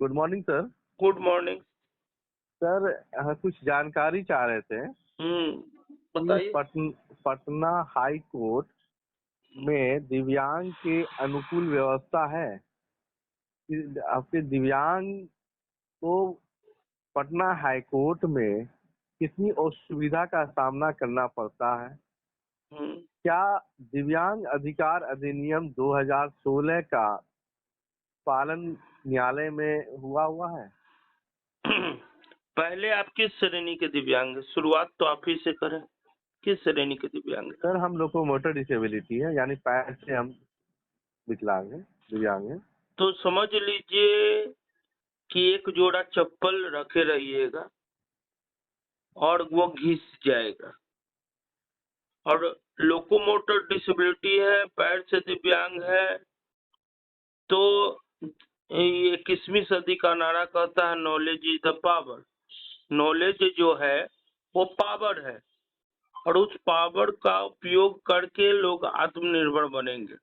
Good morning sir. Good morning. Sir कुछ जानकारी चाह रहे थे कि बताइए। पटना हाई कोर्ट में दिव्यांग के अनुकूल व्यवस्था है कि आपके दिव्यांग को पटना हाई कोर्ट में कितनी असुविधा का सामना करना पड़ता है। क्या दिव्यांग अधिकार अधिनियम 2016 का पालन न्यायालय में हुआ है? पहले आप किस श्रेणी के दिव्यांग हैं? शुरुआत तो आप ही से करें। किस श्रेणी के दिव्यांग हैं? सर हम लोग को मोटर डिसेबिलिटी है, यानी पैर से हम विकलांग हैं, दिव्यांग हैं। तो समझ लीजिए कि एक जोड़ा चप्पल रखे रहिएगा और वो घिस जाएगा। और लोकोमोटर डिसेबिलिटी है, पैर से दिव्यांग है, तो ये 21वीं सदी का नारा कहता है knowledge is the power. Knowledge जो है वो पावर है और उस पावर का उपयोग करके लोग आत्मनिर्भर बनेंगे।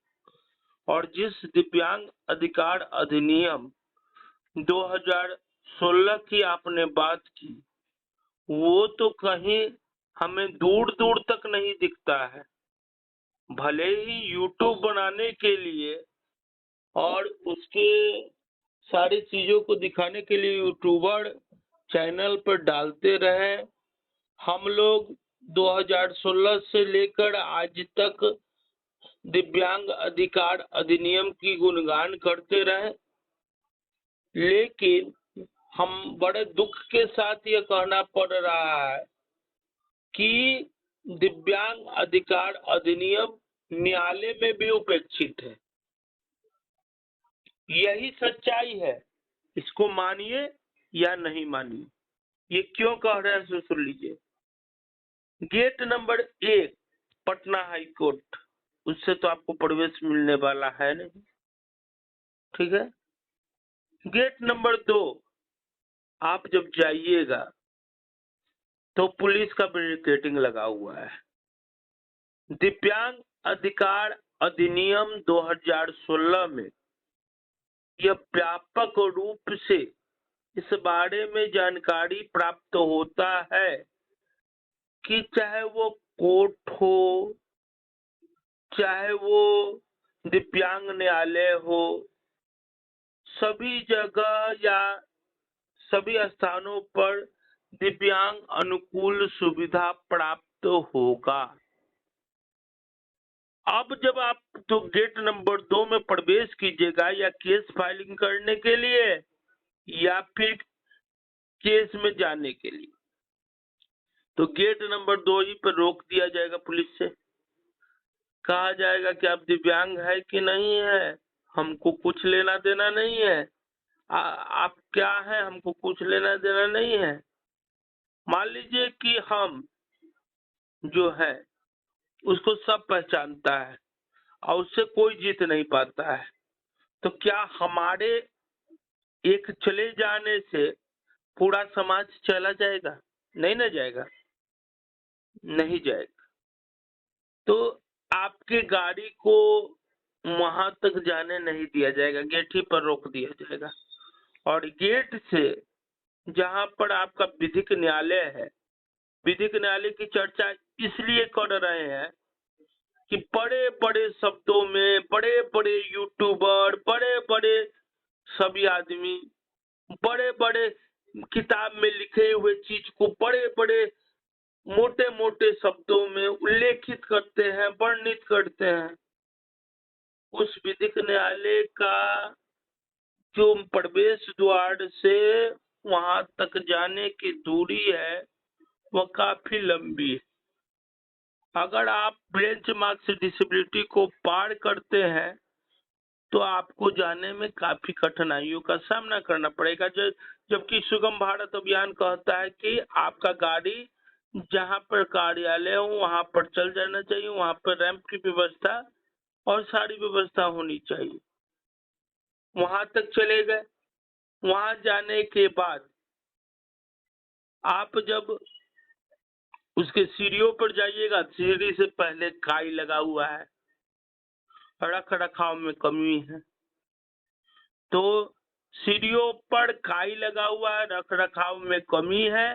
और जिस दिव्यांग अधिकार अधिनियम 2016 की आपने बात की, वो तो कहीं हमें दूर दूर तक नहीं दिखता है। भले ही यूट्यूब बनाने के लिए और उसके सारी चीजों को दिखाने के लिए यूट्यूबर चैनल पर डालते रहे। हम लोग 2016 से लेकर आज तक दिव्यांग अधिकार अधिनियम की गुणगान करते रहे, लेकिन हम बड़े दुख के साथ ये कहना पड़ रहा है कि दिव्यांग अधिकार अधिनियम न्यायालय में भी उपेक्षित है। यही सच्चाई है, इसको मानिए या नहीं मानिए। ये क्यों कह रहे हैं सुन लीजिए। Gate number 1 Patna high court, उससे तो आपको प्रवेश मिलने वाला है नहीं, ठीक है। गेट नंबर 2 आप जब जाइएगा तो पुलिस का बैरिकेडिंग लगा हुआ है। दिव्यांग अधिकार अधिनियम 2016 में यह व्यापक रूप से इस बारे में जानकारी प्राप्त होता है कि चाहे वो कोर्ट हो, चाहे वो दिव्यांग न्यायालय हो, सभी जगह या सभी स्थानों पर दिव्यांग अनुकूल सुविधा प्राप्त होगा। अब जब आप तो गेट नंबर 2 में प्रवेश कीजिएगा या केस फाइलिंग करने के लिए या फिर केस में जाने के लिए, तो गेट नंबर 2 ही पर रोक दिया जाएगा पुलिस से। कहा जाएगा कि आप दिव्यांग है कि नहीं है, हमको कुछ लेना देना नहीं है। आप क्या है, हमको कुछ लेना देना नहीं है। मान लीजिए कि हम जो है उसको सब पहचानता है और उससे कोई जीत नहीं पाता है, तो क्या हमारे एक चले जाने से पूरा समाज चला जाएगा? नहीं ना जाएगा, नहीं जाएगा। तो आपके गाड़ी को वहां तक जाने नहीं दिया जाएगा, गेट ही पर रोक दिया जाएगा। और गेट से जहां पर आपका विधिक न्यायालय है, विधिक न्यायालय की चर्चा इसलिए कर रहे हैं कि बड़े बड़े शब्दों में बड़े बड़े यूट्यूबर, बड़े बड़े सभी आदमी बड़े बड़े किताब में लिखे हुए चीज को बड़े बड़े मोटे मोटे शब्दों में उल्लेखित करते हैं, वर्णित करते हैं। उस विधिक न्यायालय का जो प्रवेश द्वार से वहां तक जाने की दूरी है वह काफी लंबी है। अगर आप बेंच मार्क से डिसेबिलिटी को पार करते हैं तो आपको जाने में काफी कठिनाइयों का सामना करना पड़ेगा। जबकि सुगम भारत अभियान कहता है कि आपका गाड़ी जहां पर कार्यालय हो वहां पर चल जाना चाहिए, वहां पर रैंप की व्यवस्था और सारी व्यवस्था होनी चाहिए। वहां तक चले गए, वहां जाने के बाद आप जब उसके सीढ़ियों पर जाइएगा, सीढ़ी से पहले काई लगा हुआ है, रख रखाव में कमी है। तो सीढ़ियों पर काई लगा हुआ है, रख रखाव में कमी है,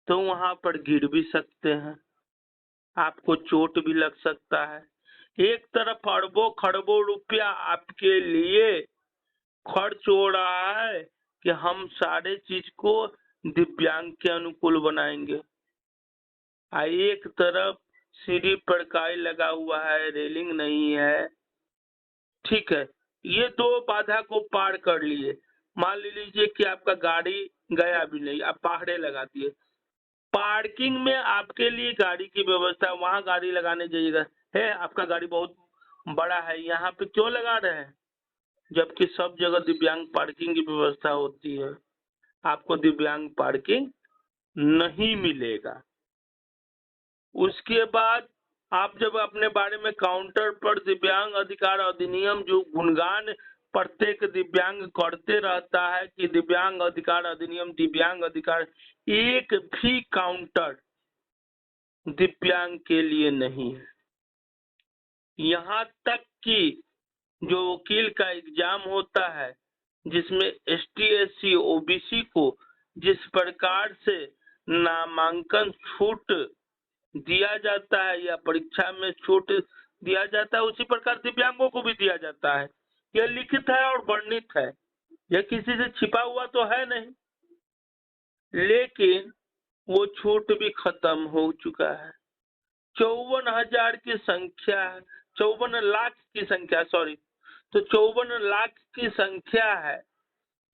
तो वहां पर गिर भी सकते हैं, आपको चोट भी लग सकता है। एक तरफ अरबों खरबों रुपया आपके लिए खर्च हो रहा है कि हम सारे चीज को दिव्यांग के अनुकूल बनाएंगे, एक तरफ सीढ़ी पर काई लगा हुआ है, रेलिंग नहीं है। ठीक है, ये दो बाधा को पार कर लिए। मान लीजिए कि आपका गाड़ी गया भी नहीं, आप पहाड़े लगा दिए, पार्किंग में आपके लिए गाड़ी की व्यवस्था, वहां गाड़ी लगाने जाइएगा, है आपका गाड़ी बहुत बड़ा है, यहाँ पे क्यों लगा रहे हैं, जबकि सब जगह दिव्यांग पार्किंग की व्यवस्था होती है। आपको दिव्यांग पार्किंग नहीं मिलेगा। उसके बाद आप जब अपने बारे में काउंटर पर दिव्यांग अधिकार अधिनियम जो गुणगान प्रत्येक दिव्यांग करते रहता है कि दिव्यांग अधिकार अधिनियम, दिव्यांग अधिकार, एक भी काउंटर दिव्यांग के लिए नहीं है। यहाँ तक कि जो वकील का एग्जाम होता है जिसमें ST SC OBC को जिस प्रकार से नामांकन छूट दिया जाता है या परीक्षा में छूट दिया जाता है, उसी प्रकार दिव्यांगों को भी दिया जाता है। यह लिखित है और वर्णित है, यह किसी से छिपा हुआ तो है नहीं, लेकिन वो छूट भी खत्म हो चुका है। 54,000 की संख्या है, 54 लाख की संख्या, सॉरी, तो 54 लाख की संख्या है,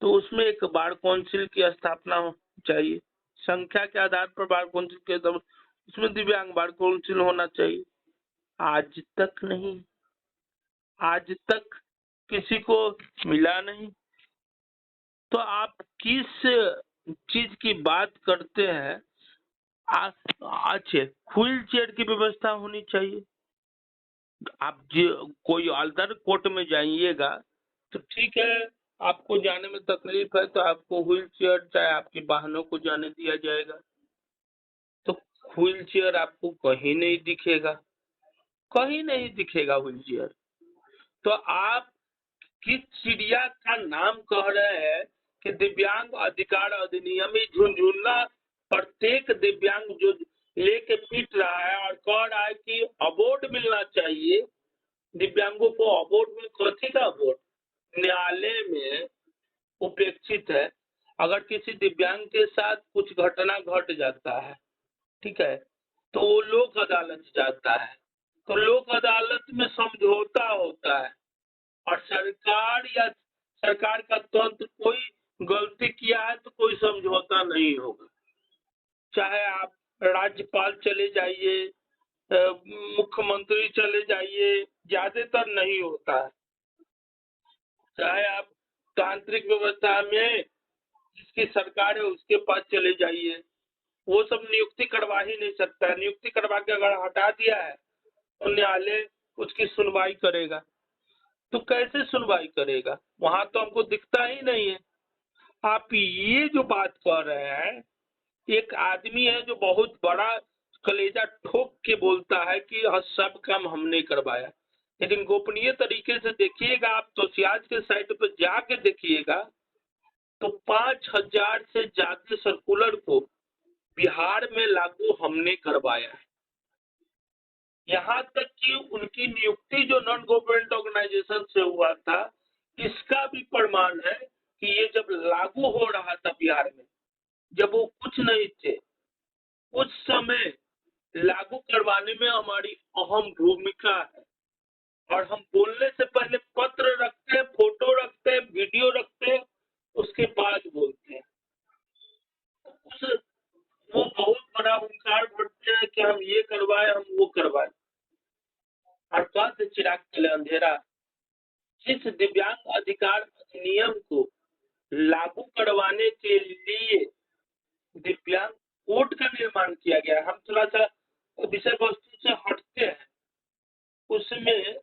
तो उसमें एक बार काउंसिल की स्थापना चाहिए। संख्या के आधार पर बार काउंसिल के, उसमें दिव्यांग बार काउंसिल होना चाहिए। आज तक नहीं, आज तक किसी को मिला नहीं। तो आप किस चीज की बात करते हैं? अच्छे व्हील चेयर की व्यवस्था होनी चाहिए। आप कोई अदर कोर्ट में जाइएगा तो ठीक है, आपको जाने में तकलीफ है तो आपको व्हील चेयर, चाहे आपके वाहनों को जाने दिया जाएगा। तो व्हील चेयर आपको कहीं नहीं दिखेगा, कहीं नहीं दिखेगा व्हील चेयर। तो आप किस चिड़िया का नाम कह रहे हैं कि दिव्यांग अधिकार अधिनियम ही झुनझुना प्रत्येक दिव्यांग जो लेके पीट रहा है और कह रहा है कि अवार्ड मिलना चाहिए दिव्यांगों को। अवार्ड में कथी का अवार्ड? न्यायालय में उपेक्षित है। अगर किसी दिव्यांग के साथ कुछ घटना घट जाता है, ठीक है, तो वो लोक अदालत जाता है, तो लोक अदालत में समझौता होता है और सरकार का तंत्र कोई गलती किया है तो कोई समझौता नहीं होगा। चाहे आप राज्यपाल चले जाइए, मुख्यमंत्री चले जाइए, ज्यादातर नहीं होता है। चाहे आप तांत्रिक व्यवस्था में जिसकी सरकार है उसके पास चले जाइए, वो सब नियुक्ति करवा ही नहीं सकता है। नियुक्ति करवा के अगर हटा दिया है तो न्यायालय उसकी सुनवाई करेगा। तो कैसे सुनवाई करेगा? वहां तो हमको दिखता ही नहीं है। आप ये जो बात कर रहे हैं, एक आदमी है जो बहुत बड़ा कलेजा ठोक के बोलता है कि सब काम हमने करवाया, लेकिन गोपनीय तरीके से देखिएगा, आप तोशियाज के साइट पर जाके देखिएगा तो 5,000 से ज्यादा सर्कुलर को बिहार में लागू हमने करवाया है। यहाँ तक कि उनकी नियुक्ति जो नॉन गवर्नमेंट ऑर्गेनाइजेशन से हुआ था, इसका भी प्रमाण है कि ये जब लागू हो रहा था बिहार में, जब वो कुछ नहीं थे, उस समय लागू करवाने में हमारी अहम भूमिका है। और हम बोलने से पहले पत्र रखते हैं, फोटो रखते हैं, वीडियो रखते हैं, उसके बाद बोलते हैं। वो बहुत बड़ा हुंकार भरते हैं कि हम ये करवाए, हम वो करवाए, और कहाँ से चिराग चले अंधेरा। जिस दिव्यांग अधिकार अधिनियम को लागू करवाने के लिए दिव्यांग कोर्ट का निर्माण किया गया, हम थोड़ा सा विषय वस्तु से हटते हैं। उसमें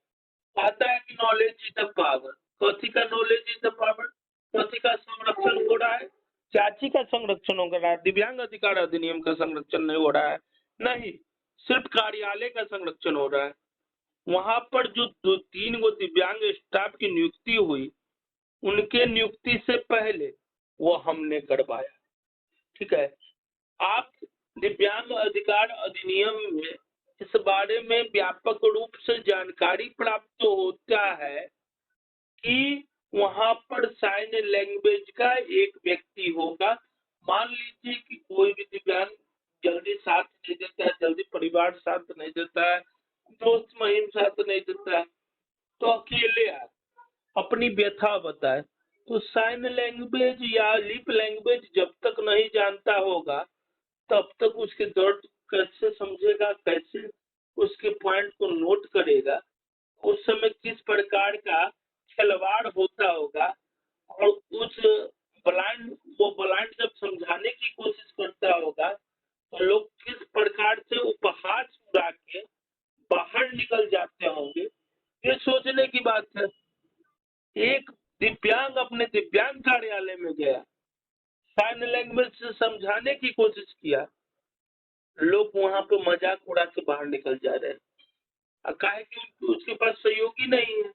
आता है कि नॉलेज इज द पावर। कथी का नॉलेज इज द पावर? कथी का संरक्षण हो रहा है? चाची का संरक्षण हो रहा है, दिव्यांग अधिकार अधिनियम का संरक्षण नहीं हो रहा है। नहीं, सिर्फ कार्यालय का संरक्षण हो रहा है। वहां पर जो 2-3 गो दिव्यांग स्टाफ की नियुक्ति हुई, उनके नियुक्ति से पहले वो हमने करवाया। ठीक है, आप दिव्यांग अधिकार अधिनियम में इस बारे में व्यापक रूप से जानकारी प्राप्त होता है कि वहां पर साइन लैंग्वेज का एक व्यक्ति होगा। मान लीजिए कि कोई भी दिव्यांग जल्दी साथ नहीं देता है, जल्दी परिवार साथ नहीं देता है, दोस्त महिम साथ नहीं देता है, तो अकेले आए, अपनी व्यथा बताए। तो साइन लैंग्वेज या लिप लैंग्वेज जब तक नहीं जानता होगा तब तक उसके दर्द कैसे समझेगा, कैसे उसके पॉइंट को नोट करेगा, उस समय किस प्रकार का खिलवाड़ होता होगा, और उस ब्लाइंड जब समझाने की कोशिश करता होगा तो लोग किस प्रकार से उपहास उड़ा के बाहर निकल जाते होंगे, ये सोचने की बात है। एक दिव्यांग अपने दिव्यांग कार्यालय में गया, साइन लैंग्वेज से समझाने की कोशिश किया, लोग वहां पे मजाक उड़ा के बाहर निकल जा रहे हैं। काहे कि उसके पास सहयोगी नहीं है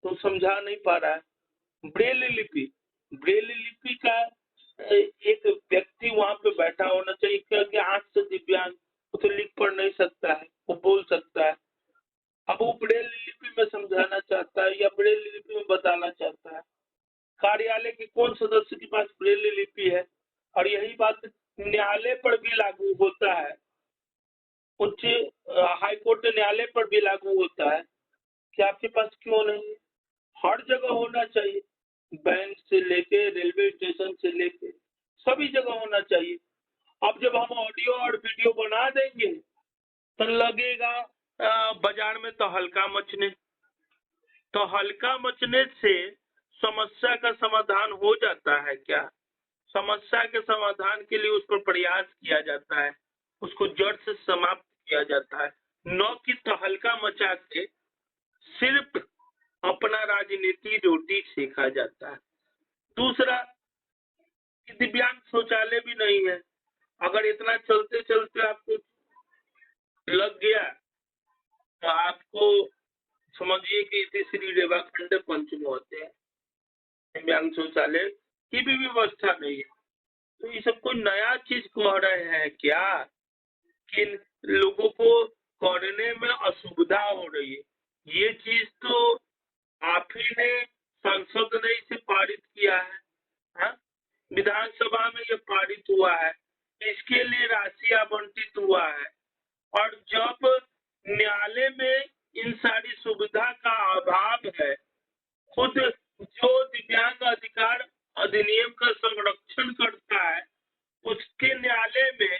तो समझा नहीं पा रहा है। ब्रेल लिपि का एक व्यक्ति वहां पे बैठा होना चाहिए, क्योंकि आंख से दिव्यांग, वो तो लिख पढ़ नहीं सकता है, वो बोल सकता है। अब वो ब्रेल लिपि में समझाना चाहता है या ब्रेल लिपि में बताना चाहता है। कार्यालय के कौन सदस्य के पास ब्रेल लिपि है? और यही बात न्यायालय पर भी लागू होता है, उच्च हाईकोर्ट न्यायालय पर भी लागू होता है कि आपके पास क्यों नहीं है। हर जगह होना चाहिए, बैंक से लेके रेलवे स्टेशन से लेके सभी जगह होना चाहिए। अब जब हम ऑडियो और वीडियो बना देंगे तो लगेगा बाजार में तो हल्का मचने, तो हल्का मचने से समस्या का समाधान हो जाता है क्या? समस्या के समाधान के लिए उस पर प्रयास किया जाता है, उसको जड़ से समाप्त किया जाता है, न कि तो हल्का मचा के सिर्फ अपना राजनीति रोटी सेका जाता है। दूसरा, दिव्यांग शौचालय भी नहीं है। अगर इतना चलते चलते आपको लग गया तो आपको समझिए कि तीसरी रेवाखंड पंचम होते हैं, दिव्यांग शौचालय की भी व्यवस्था नहीं है। तो ये सब कोई नया चीज कह रहे हैं क्या कि लोगों को करने में असुविधा हो रही है? ये चीज तो आप ही ने, संसद ने इसे पारित किया है, हा? विधानसभा में ये पारित हुआ है, इसके लिए राशि आवंटित हुआ है, और जब न्यायालय में इन सारी सुविधा का अभाव है, खुद जो दिव्यांग अधिकार अधिनियम का संरक्षण करता है उसके न्यायालय में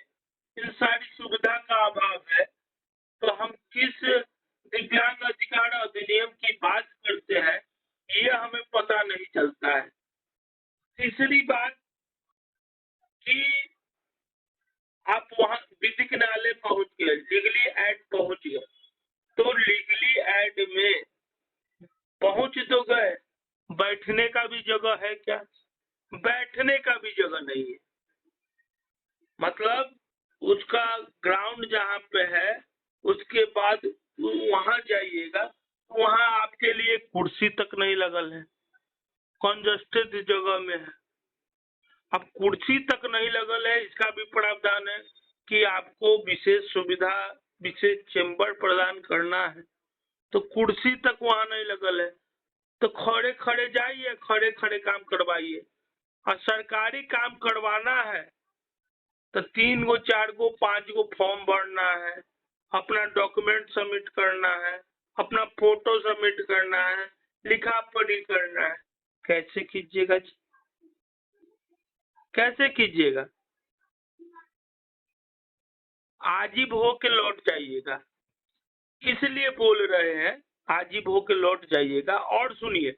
इन सारी सुविधा का अभाव है, तो हम किस दिव्यांग अधिकार अधिनियम की बात करते हैं ये हमें पता नहीं चलता है। तीसरी बात कि आप वहां विधिक न्यायालय पहुंच गए, लीगली एड पहुंच गए, तो लीगली एड में पहुंच तो गए, बैठने का भी जगह है क्या? बैठने का भी जगह नहीं है। मतलब उसका ग्राउंड जहाँ पे है उसके बाद वहां जाइएगा, वहां आपके लिए कुर्सी तक नहीं लगल है, कंजस्टेड जगह में है। अब कुर्सी तक नहीं लगल है, इसका भी प्रावधान है कि आपको विशेष सुविधा, विशेष चेंबर प्रदान करना है, तो कुर्सी तक वहां नहीं लगल है, तो खड़े खड़े जाइए, खड़े खड़े काम करवाइए। और सरकारी काम करवाना है तो 3 गो 4 गो 5 गो फॉर्म भरना है, अपना डॉक्यूमेंट सबमिट करना है, अपना फोटो सबमिट करना है, लिखा पढ़ी करना है। कैसे कीजिएगा जी? कैसे कीजिएगा? आजीब हो के लौट जाइएगा, इसलिए बोल रहे हैं आजीब हो के लौट जाइएगा। और सुनिए,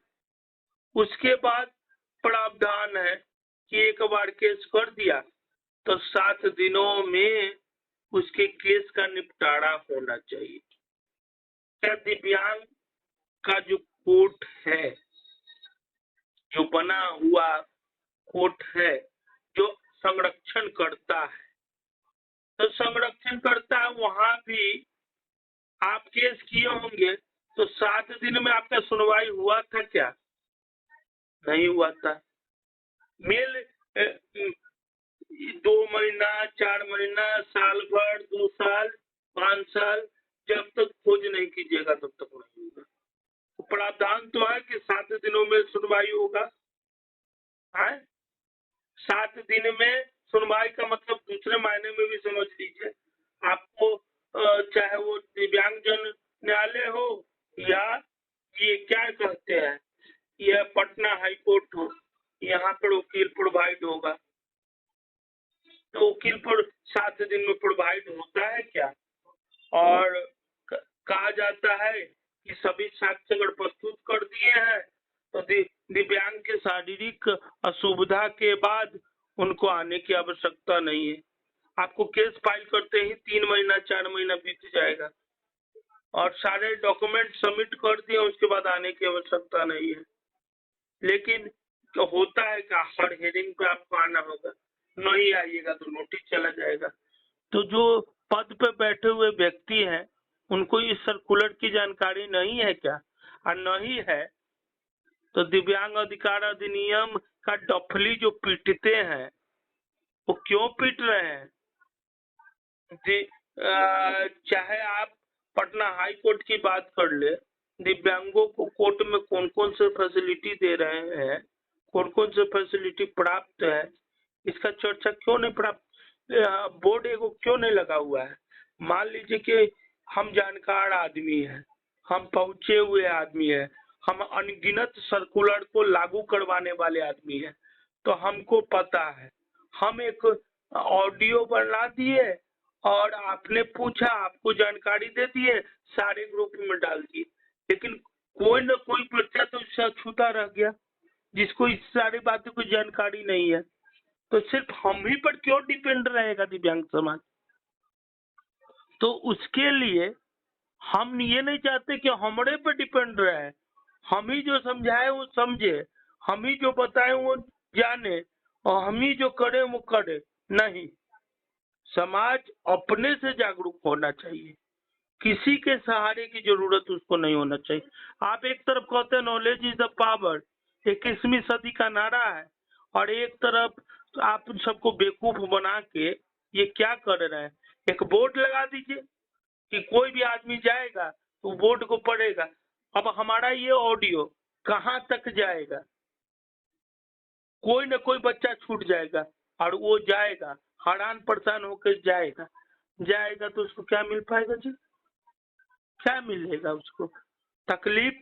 उसके बाद प्रावधान है कि एक बार केस कर दिया तो 7 दिनों में उसके केस का निपटारा होना चाहिए। क्या दिव्यांग का जो कोर्ट है, जो बना हुआ कोर्ट है, जो संरक्षण करता है, तो संरक्षण करता है, वहां भी आप केस किए होंगे तो 7 दिन में आपका सुनवाई हुआ था क्या? नहीं हुआ था। मेल 2 महीना, 4 महीना, साल भर, 2 साल, 5 साल, जब तक खोज नहीं कीजिएगा तब तक नहीं होगा। तो प्रावधान तो है कि 7 दिनों में सुनवाई होगा। 7 दिन में सुनवाई का मतलब दूसरे मायने में भी समझ लीजिए, आपको चाहे वो दिव्यांगजन न्यायालय हो या ये क्या कहते हैं, यह पटना हाई कोर्ट हो, यहाँ पर वकील प्रोवाइड होगा। तो वकील पर 7 दिन में प्रोवाइड होता है क्या? और कहा जाता है कि सभी साक्ष्य अगर प्रस्तुत कर दिए हैं तो दिव्यांग के शारीरिक असुविधा के बाद उनको आने की आवश्यकता नहीं है। आपको केस फाइल करते ही 3 महीना 4 महीना बीत जाएगा और सारे डॉक्यूमेंट सबमिट कर दिए, उसके बाद आने की आवश्यकता नहीं है। लेकिन तो होता है कि हर हेयरिंग पे आपको आना होगा, नहीं आइएगा तो नोटिस चला जाएगा। तो जो पद पे बैठे हुए व्यक्ति हैं उनको इस सर्कुलर की जानकारी नहीं है क्या? और नहीं है तो दिव्यांग अधिकार अधिनियम का डफली जो पीटते हैं वो क्यों पीट रहे हैं? चाहे आप पटना हाई कोर्ट की बात कर ले, दिव्यांगों को कोर्ट में कौन कौन से फैसिलिटी दे रहे हैं, कौन कौन से फैसिलिटी प्राप्त है, इसका चर्चा क्यों नहीं प्राप्त, बोर्ड एगो क्यों नहीं लगा हुआ है? मान लीजिए कि हम जानकार आदमी हैं, हम पहुंचे हुए आदमी हैं, हम अनगिनत सर्कुलर को लागू करवाने वाले आदमी हैं, तो हमको पता है। हम एक ऑडियो बना दिए और आपने पूछा, आपको जानकारी दे दिए, सारे ग्रुप में डाल दिए, लेकिन कोई न कोई बच्चा तो इससे अछूता रह गया जिसको इस सारी बातों की जानकारी नहीं है। तो सिर्फ हम ही पर क्यों डिपेंड रहेगा दिव्यांग समाज? तो उसके लिए हम ये नहीं चाहते कि हमारे पे डिपेंड रहे, हम ही जो समझाए वो समझे, हम ही जो बताए वो जाने और हम ही जो करे वो करे। नहीं, समाज अपने से जागरूक होना चाहिए, किसी के सहारे की जरूरत उसको नहीं होना चाहिए। आप एक तरफ कहते हैं नॉलेज इज द पावर, 21वीं सदी का नारा है, और एक तरफ आप सबको बेवकूफ बना के ये क्या कर रहे हैं? एक बोर्ड लगा दीजिए कि कोई भी आदमी जाएगा तो बोर्ड को पढ़ेगा। अब हमारा ये ऑडियो कहाँ तक जाएगा? कोई न कोई बच्चा छूट जाएगा और वो जाएगा, हैरान परेशान होकर जाएगा तो उसको क्या मिल पाएगा जी? क्या मिलेगा उसको? तकलीफ,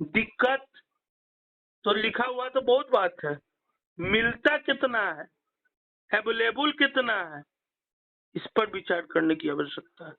दिक्कत। तो लिखा हुआ तो बहुत बात है, मिलता कितना है, अवेलेबल कितना है, इस पर विचार करने की आवश्यकता है।